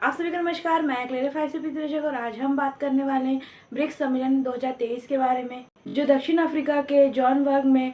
आप सभी को नमस्कार। मैं क्लेरिफाई से पृथ्वी और आज हम बात करने वाले हैं ब्रिक्स सम्मेलन 2023 के बारे में, जो दक्षिण अफ्रीका के जोहान्सबर्ग में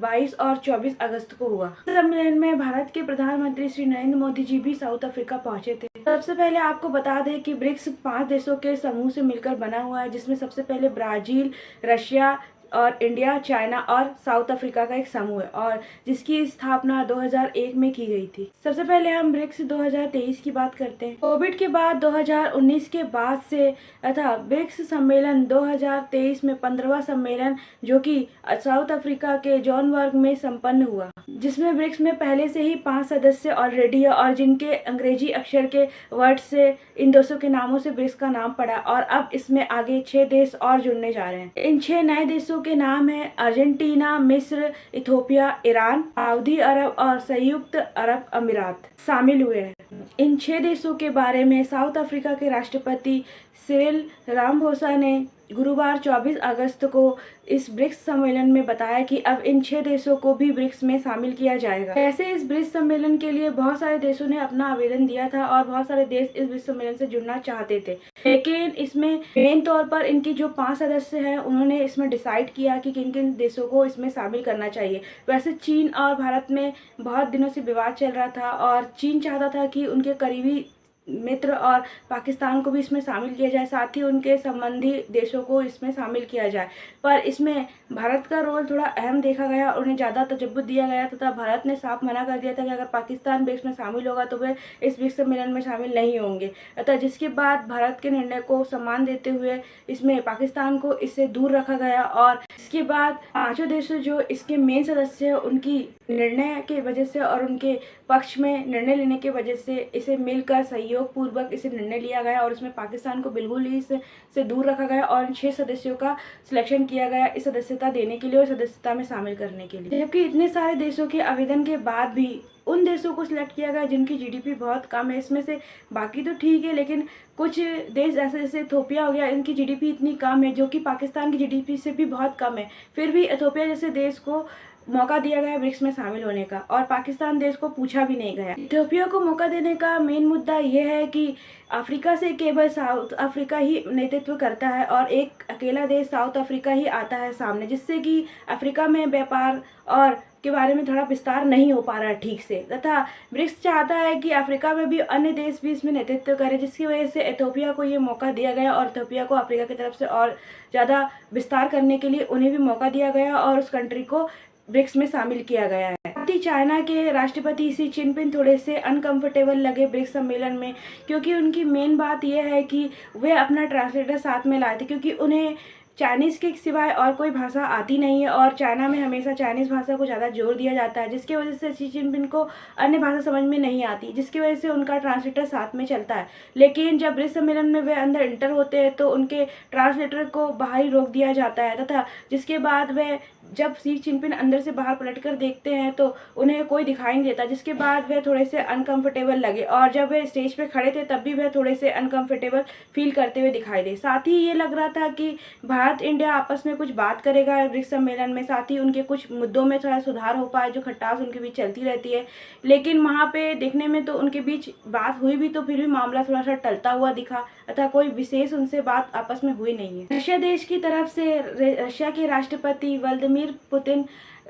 22 और 24 अगस्त को हुआ। सम्मेलन में भारत के प्रधानमंत्री श्री नरेंद्र मोदी जी भी साउथ अफ्रीका पहुंचे थे। सबसे पहले आपको बता दें कि ब्रिक्स 5 देशों के समूह से मिलकर बना हुआ है, जिसमें सबसे पहले ब्राजील, रशिया और इंडिया, चाइना और साउथ अफ्रीका का एक समूह है और जिसकी स्थापना 2001 में की गई थी। सबसे पहले हम ब्रिक्स 2023 की बात करते हैं। कोविड के बाद 2019 के बाद से तथा ब्रिक्स सम्मेलन 2023 में 15वां सम्मेलन जो कि साउथ अफ्रीका के जोहान्सबर्ग में संपन्न हुआ, जिसमें ब्रिक्स में पहले से ही 5 सदस्य ऑलरेडी है और जिनके अंग्रेजी अक्षर के वर्ड से इन देशों के नामों से ब्रिक्स का नाम पड़ा और अब इसमें आगे 6 देश और जुड़ने जा रहे हैं। इन 6 नए देशों के नाम है अर्जेंटीना, मिस्र, इथियोपिया, ईरान, सऊदी अरब और संयुक्त अरब अमीरात शामिल हुए हैं। इन 6 देशों के बारे में साउथ अफ्रीका के राष्ट्रपति सिरिल रामफोसा ने गुरुवार 24 अगस्त को इस ब्रिक्स सम्मेलन में बताया कि अब इन 6 देशों को भी ब्रिक्स में शामिल किया जाएगा। ऐसे इस ब्रिक्स सम्मेलन के लिए बहुत सारे देशों ने अपना आवेदन दिया था और बहुत सारे देश इस ब्रिक्स सम्मेलन से जुड़ना चाहते थे, लेकिन इसमें मेन तौर पर इनकी जो 5 सदस्य हैं उन्होंने इसमें डिसाइड किया कि किन किन देशों को इसमें शामिल करना चाहिए। वैसे चीन और भारत में बहुत दिनों से विवाद चल रहा था और चीन चाहता था कि उनके करीबी मित्र और पाकिस्तान को भी इसमें शामिल किया जाए, साथ ही उनके संबंधी देशों को इसमें शामिल किया जाए, पर इसमें भारत का रोल थोड़ा अहम देखा गया और उन्हें ज़्यादा तजब्बुत दिया गया तथा भारत ने साफ मना कर दिया था कि अगर पाकिस्तान ब्रिक्स में शामिल होगा तो वे इस ब्रिक्स सम्मेलन में शामिल नहीं होंगे। अतः जिसके बाद भारत के निर्णय को सम्मान देते हुए इसमें पाकिस्तान को इससे दूर रखा गया और इसके बाद 5 देशों जो इसके मेन सदस्य हैं उनकी निर्णय के वजह से और उनके पक्ष में निर्णय लेने की वजह से इसे मिलकर सहयोग पूर्वक इसे निर्णय लिया गया और इसमें पाकिस्तान को बिल्कुल ही इससे दूर रखा गया और 6 सदस्यों का सिलेक्शन किया गया इस सदस्यता देने के लिए और सदस्यता में शामिल करने के लिए। जबकि इतने सारे देशों के आवेदन के बाद भी उन देशों को सिलेक्ट किया गया जिनकी जीडीपी बहुत कम है। इसमें से बाकी तो ठीक है, लेकिन कुछ देश ऐसे जैसे इथियोपिया हो गया, इनकी जीडीपी इतनी कम है जो कि पाकिस्तान की जीडीपी से भी बहुत कम है, फिर भी इथियोपिया जैसे देश को मौका दिया गया ब्रिक्स में शामिल होने का और पाकिस्तान देश को पूछा भी नहीं गया। इथियोपिया को मौका देने का मेन मुद्दा यह है कि अफ्रीका से केवल साउथ अफ्रीका ही नेतृत्व करता है और एक अकेला देश साउथ अफ्रीका ही आता है सामने, जिससे कि अफ्रीका में व्यापार और के बारे में थोड़ा विस्तार नहीं हो पा रहा है ठीक से, तथा ब्रिक्स चाहता है कि अफ्रीका में भी अन्य देश भी इसमें नेतृत्व करें, जिसकी वजह से इथियोपिया को ये मौका दिया गया और इथियोपिया को अफ्रीका की तरफ से और ज़्यादा विस्तार करने के लिए उन्हें भी मौका दिया गया और उस कंट्री को ब्रिक्स में शामिल किया गया है। चाइना के राष्ट्रपति शी जिनपिंग थोड़े से अनकंफर्टेबल लगे ब्रिक्स सम्मेलन में, क्योंकि उनकी मेन बात यह है कि वे अपना ट्रांसलेटर साथ में लाए थे, क्योंकि उन्हें चाइनीज़ के सिवाय और कोई भाषा आती नहीं है और चाइना में हमेशा चाइनीज़ भाषा को ज़्यादा जोर दिया जाता है, जिसकी वजह से शी जिनपिंग को अन्य भाषा समझ में नहीं आती, जिसकी वजह से उनका ट्रांसलेटर साथ में चलता है। लेकिन जब ब्रिक्स सम्मेलन में वे अंदर इंटर होते हैं तो उनके ट्रांसलेटर को बाहर ही रोक दिया जाता है तथा जिसके बाद वे जब शी जिनपिंग अंदर से बाहर पलटकर देखते हैं तो उन्हें कोई दिखाई नहीं देता, जिसके बाद वे थोड़े से अनकंफर्टेबल लगे और जब वे स्टेज पे खड़े थे तब भी वे थोड़े से अनकंफर्टेबल फील करते हुए दिखाई दे। साथ ही ये लग रहा था कि भारत इंडिया आपस में कुछ बात करेगा ब्रिक्स सम्मेलन में, साथ ही उनके कुछ मुद्दों में थोड़ा सुधार हो पाए जो खटास उनके बीच चलती रहती है, लेकिन वहाँ पे देखने में तो उनके बीच बात हुई भी तो फिर भी मामला थोड़ा सा टलता हुआ दिखा, अतः कोई विशेष उनसे बात आपस में हुई नहीं है। रशिया देश की तरफ से रशिया के राष्ट्रपति व्लादिमीर पुतिन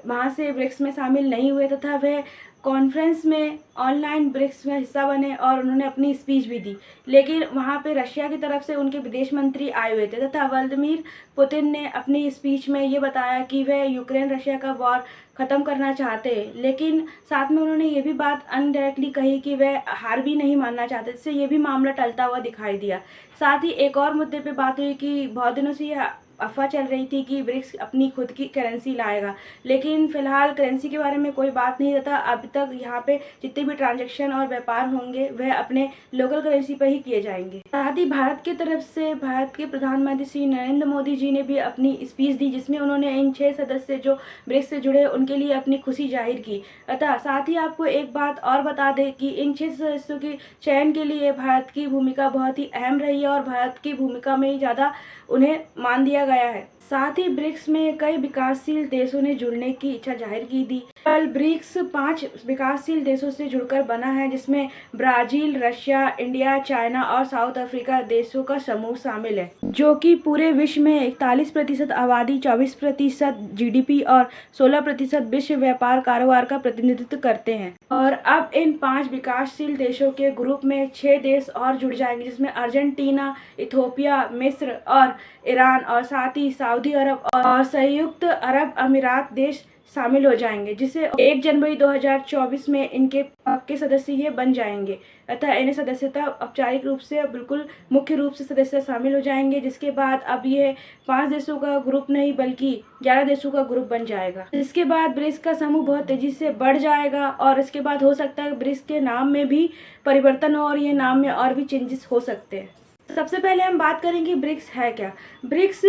वहाँ से ब्रिक्स में शामिल नहीं हुए तथा वह कॉन्फ्रेंस में ऑनलाइन ब्रिक्स में हिस्सा बने और उन्होंने अपनी स्पीच भी दी, लेकिन वहाँ पे रशिया की तरफ से उनके विदेश मंत्री आए हुए थे तथा व्लादिमीर पुतिन ने अपनी स्पीच में ये बताया कि वह यूक्रेन रशिया का वॉर ख़त्म करना चाहते हैं, लेकिन साथ में उन्होंने ये भी बात अनडायरेक्टली कही कि वह हार भी नहीं मानना चाहते, जिससे ये भी मामला टलता हुआ दिखाई दिया। साथ ही एक और मुद्दे पे बात हुई कि बहुत दिनों से यह अफवाह चल रही थी कि ब्रिक्स अपनी खुद की करेंसी लाएगा, लेकिन फिलहाल करेंसी के बारे में कोई बात नहीं रहता। अभी तक यहाँ पे जितने भी ट्रांजैक्शन और व्यापार होंगे वह अपने लोकल करेंसी पर ही किए जाएंगे। साथ ही भारत की तरफ से भारत के प्रधानमंत्री श्री नरेंद्र मोदी जी ने भी अपनी स्पीच दी, जिसमें उन्होंने इन 6 सदस्य जो ब्रिक्स से जुड़े उनके लिए अपनी खुशी जाहिर की। अतः साथ ही आपको एक बात और बता दें कि इन 6 सदस्यों के चयन के लिए भारत की भूमिका बहुत ही अहम रही है और भारत की भूमिका में ही ज़्यादा उन्हें मान दिया किया गया है। साथ ही ब्रिक्स में कई विकासशील देशों ने जुड़ने की इच्छा जाहिर की थी। कल ब्रिक्स 5 विकासशील देशों से जुड़कर बना है, जिसमें ब्राजील, रशिया, इंडिया, चाइना और साउथ अफ्रीका देशों का समूह शामिल है, जो कि पूरे विश्व में 41% आबादी, 24% जीडीपी और 16% विश्व व्यापार कारोबार का प्रतिनिधित्व करते हैं। और अब इन 5 विकासशील देशों के ग्रुप में 6 देश और जुड़ जाएंगे, जिसमें अर्जेंटीना, इथियोपिया, मिस्र और ईरान और साथ ही सऊदी अरब और संयुक्त अरब अमीरात देश शामिल हो जाएंगे, जिसे 1 जनवरी 2024 में इनके पक्के सदस्य ये बन जाएंगे। अतः इन्हें सदस्यता औपचारिक रूप से बिल्कुल मुख्य रूप से सदस्य शामिल हो जाएंगे, जिसके बाद अब ये 5 देशों का ग्रुप नहीं बल्कि 11 देशों का ग्रुप बन जाएगा। इसके बाद ब्रिक्स का समूह बहुत तेजी से बढ़ जाएगा और इसके बाद हो सकता है ब्रिक्स के नाम में भी परिवर्तन हो और ये नाम में और भी चेंजेस हो सकते हैं। सबसे पहले हम बात करेंगे ब्रिक्स है क्या। ब्रिक्स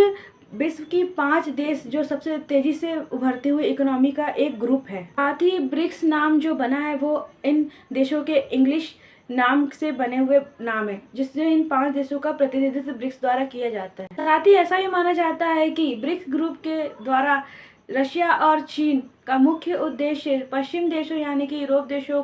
विश्व की 5 देश जो सबसे तेजी से उभरते हुए इकोनॉमी का एक ग्रुप है। साथ ही ब्रिक्स नाम जो बना है वो इन देशों के इंग्लिश नाम से बने हुए नाम है, जिससे इन 5 देशों का प्रतिनिधित्व ब्रिक्स द्वारा किया जाता है। साथ ही ऐसा भी माना जाता है कि ब्रिक्स ग्रुप के द्वारा रशिया और चीन का मुख्य उद्देश्य पश्चिम देशों यानी कि यूरोप देशों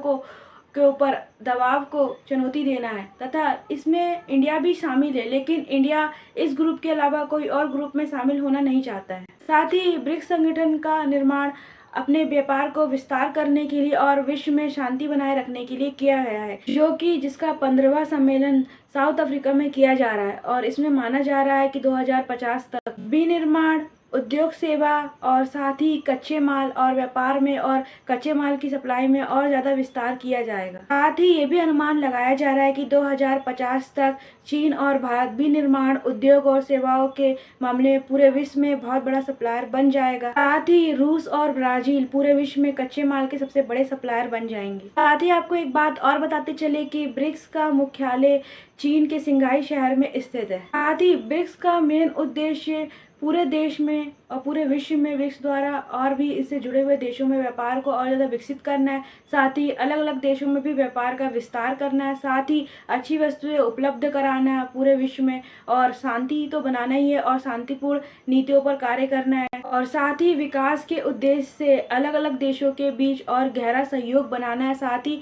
के ऊपर दबाव को चुनौती देना है तथा इसमें इंडिया भी शामिल है, लेकिन इंडिया इस ग्रुप के अलावा कोई और ग्रुप में शामिल होना नहीं चाहता है। साथ ही ब्रिक्स संगठन का निर्माण अपने व्यापार को विस्तार करने के लिए और विश्व में शांति बनाए रखने के लिए किया गया है, जो कि जिसका 15वां सम्मेलन साउथ अफ्रीका में किया जा रहा है और इसमें माना जा रहा है कि 2050 तक विनिर्माण, उद्योग, सेवा और साथ ही कच्चे माल और व्यापार में और कच्चे माल की सप्लाई में और ज़्यादा विस्तार किया जाएगा। साथ ही ये भी अनुमान लगाया जा रहा है कि 2050 तक चीन और भारत विनिर्माण, उद्योग और सेवाओं के मामले में पूरे विश्व में बहुत बड़ा सप्लायर बन जाएगा। साथ ही रूस और ब्राजील पूरे विश्व में कच्चे माल के सबसे बड़े सप्लायर बन जाएंगे। साथ ही आपको एक बात और बताते चले कि ब्रिक्स का मुख्यालय चीन के सिंघाई शहर में स्थित है। साथ ही ब्रिक्स का मेन उद्देश्य पूरे देश में और पूरे विश्व में ब्रिक्स द्वारा और भी इससे जुड़े हुए देशों में व्यापार को और ज़्यादा विकसित करना है। साथ ही अलग अलग देशों में भी व्यापार का विस्तार करना है। साथ ही अच्छी वस्तुएं उपलब्ध कराना है पूरे विश्व में और शांति तो बनाना ही है और शांतिपूर्ण नीतियों पर कार्य करना है और साथ ही विकास के उद्देश्य से अलग अलग देशों के बीच और गहरा सहयोग बनाना है। साथ ही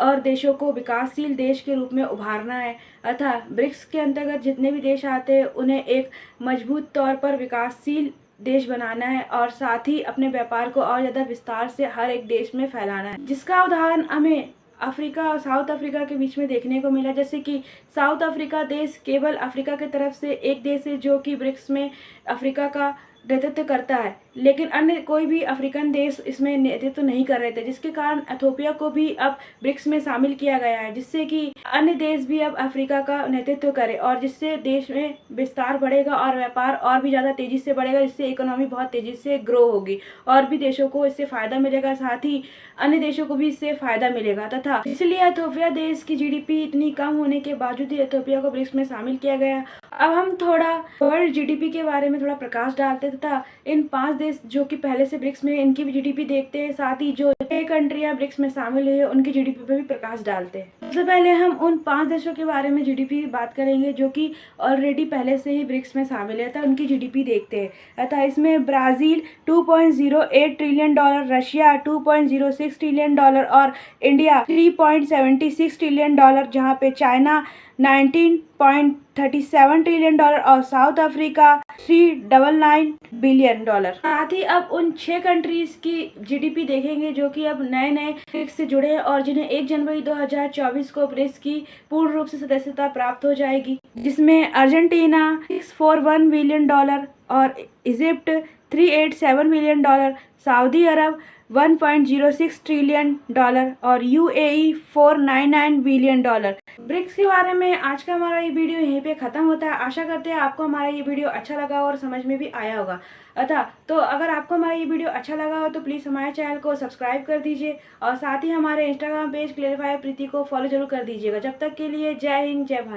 और देशों को विकासशील देश के रूप में उभारना है। अतः ब्रिक्स के अंतर्गत जितने भी देश आते हैं उन्हें एक मजबूत तौर पर विकासशील देश बनाना है और साथ ही अपने व्यापार को और ज़्यादा विस्तार से हर एक देश में फैलाना है, जिसका उदाहरण हमें अफ्रीका और साउथ अफ्रीका के बीच में देखने को मिला। जैसे कि साउथ अफ्रीका देश केवल अफ्रीका की तरफ से एक देश है जो कि ब्रिक्स में अफ्रीका का नेतृत्व करता है, लेकिन अन्य कोई भी अफ्रीकन देश इसमें नेतृत्व नहीं कर रहे थे, जिसके कारण इथियोपिया को भी अब ब्रिक्स में शामिल किया गया है, जिससे कि अन्य देश भी अब अफ्रीका का नेतृत्व करें और जिससे देश में विस्तार बढ़ेगा और व्यापार और भी ज़्यादा तेजी से बढ़ेगा, जिससे इकोनॉमी बहुत तेजी से ग्रो होगी और भी देशों को इससे फ़ायदा मिलेगा। साथ ही अन्य देशों को भी इससे फ़ायदा मिलेगा तथा इसलिए इथियोपिया देश की जीडीपी इतनी कम होने के बावजूद ही इथियोपिया को ब्रिक्स में शामिल किया गया। अब हम थोड़ा वर्ल्ड जीडीपी के बारे में थोड़ा प्रकाश डालते तथा इन 5 देश जो कि पहले से ब्रिक्स में इनकी भी जीडीपी देखते हैं, साथ ही जो 6 कंट्रियां ब्रिक्स में शामिल है उनकी जीडीपी पर भी प्रकाश डालते हैं। सबसे पहले हम उन 5 देशों के बारे में जीडीपी की बात करेंगे जो कि ऑलरेडी पहले से ही ब्रिक्स में शामिल है, अतः उनकी जीडीपी देखते हैं। अतः इसमें ब्राज़ील $2.08 ट्रिलियन, रशिया $2.06 ट्रिलियन और इंडिया $3.76 ट्रिलियन, जहाँ पे चाइना $19.37 ट्रिलियन और साउथ अफ्रीका $399 बिलियन। साथ ही अब उन 6 कंट्रीज की जीडीपी देखेंगे जो कि अब नए नए ब्रिक्स से जुड़े हैं और जिन्हें 1 जनवरी 2024 को ब्रिक्स की पूर्ण रूप से सदस्यता प्राप्त हो जाएगी, जिसमें अर्जेंटीना $641 बिलियन और इजिप्ट $387 बिलियन, सऊदी अरब $1.06 ट्रिलियन और यूएई $499 बिलियन। ब्रिक्स के बारे में आज का हमारा ये वीडियो यहीं पे ख़त्म होता है। आशा करते हैं आपको हमारा ये वीडियो अच्छा लगा और समझ में भी आया होगा। तो अगर आपको हमारा ये वीडियो अच्छा लगा हो तो प्लीज़ हमारे चैनल को सब्सक्राइब कर दीजिए और साथ ही हमारे इंस्टाग्राम पेज क्लेरिफायर प्रीति को फॉलो जरूर कर दीजिएगा। जब तक के लिए जय हिंद, जय भारत।